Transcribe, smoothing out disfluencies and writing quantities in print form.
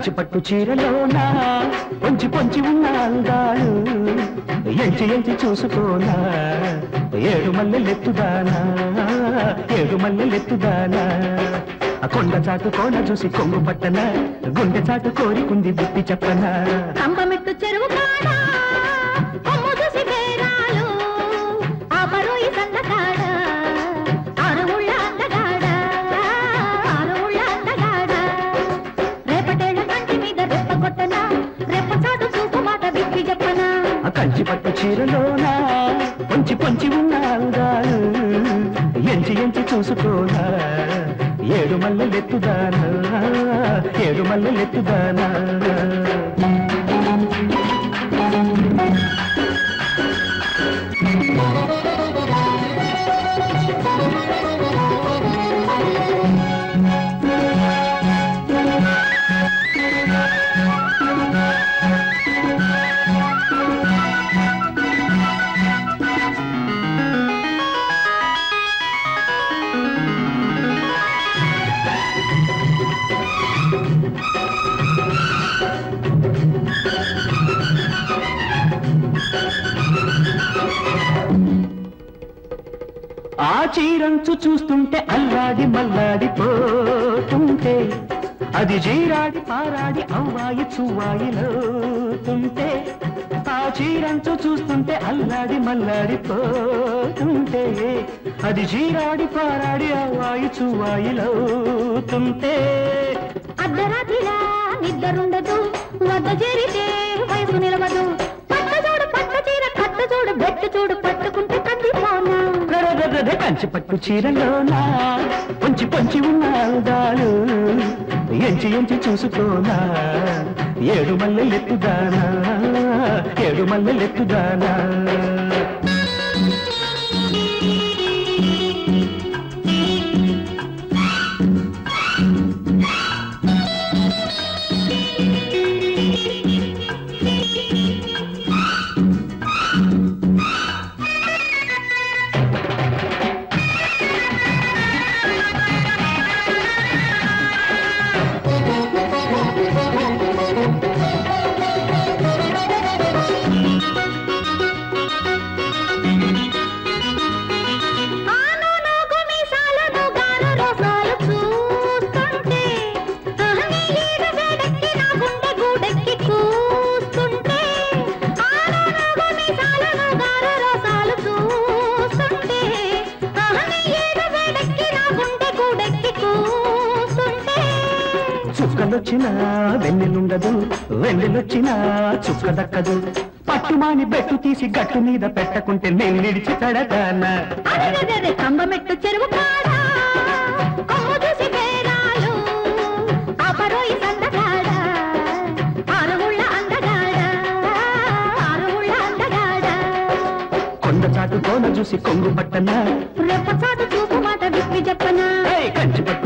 కంచి పట్టు చీరలోనా పొంచి పొంచి ఉన్న అందాలు ఎంచి ఎంచి చూసుకోనా ఏడు మల్లెలెత్తుదానా ఏడు మల్లెలెత్తుదానా కొండ చాటు కోన చూసి కొంగు పట్టన గుండె చాటు కోరికుంది బుద్ధి చెప్పనా కంబమెట్టు చెరువు కాడా కొమ్ము చూసి బేరాలు ఆ బరుయి సందకాడ ఆరువుళ్ళ అందగాడ ఆరువుళ్ళ అందగాడ రేపటేళ్ళ కంటి మీద రెప్ప కొట్టనా రెప్ప చాటు చూపు మాట విప్పి చెప్పనా కంచి పట్టు చీరలోనా పొంచి పొంచి ఉన్న అందాలు ఎంచి ఎంచి చూసుకోనా ఏడు మల్లెలెత్తుదానా ఏడు మల్లెలెత్తుదానా ఆ చీరంచు చూస్తుంటే అల్లాడి మల్లాడిపోతుంటే అది జీరాడి పారాడి అవ్వాయి చువ్వాయిలోతుంటే ఆ చీరంచు చూస్తుంటే అల్లాడి మల్లాడిపోతుంటే అది జీరాడి పారాడి అవ్వాయి చువ్వాయిలోతుంటే అర్ధరాత్రిలా నిద్రుండదు వద్ద చేరితే వయసు నిలవదు పట్టజోడు పట్ట చీర కట్ట చూడు బెట్టు చూడు పట్టుకుంటే కందిపోనా కంచి పట్టు చీరలోనా పొంచి పొంచి ఉన్న అందాలు ఎంచి ఎంచి చూసుకోనా ఏడు మల్లెలెత్తుదానా ఏడు మల్లెలెత్తుదానా చుక్కలొచ్చినా వెన్నెలుండదు వెన్నెలొచ్చినా చుక్క దక్కదు పట్టుమాని బెట్టు తీసి గట్టు మీద పెట్టకుంటే నేను నిడిచి తడగానా కంబమెట్టు చెరువు కాడా కొమ్ము చూసి బేరాలు ఆ బరుయి సందగాడ ఆరువుళ్ళ అందగాడ ఆరువుళ్ళ అందగాడ కొండ చాటు కోన చూసి కొంగు పట్టనా రెప్ప చాటు చూపు మాట విప్పి చెప్పనా కంచి పట్టు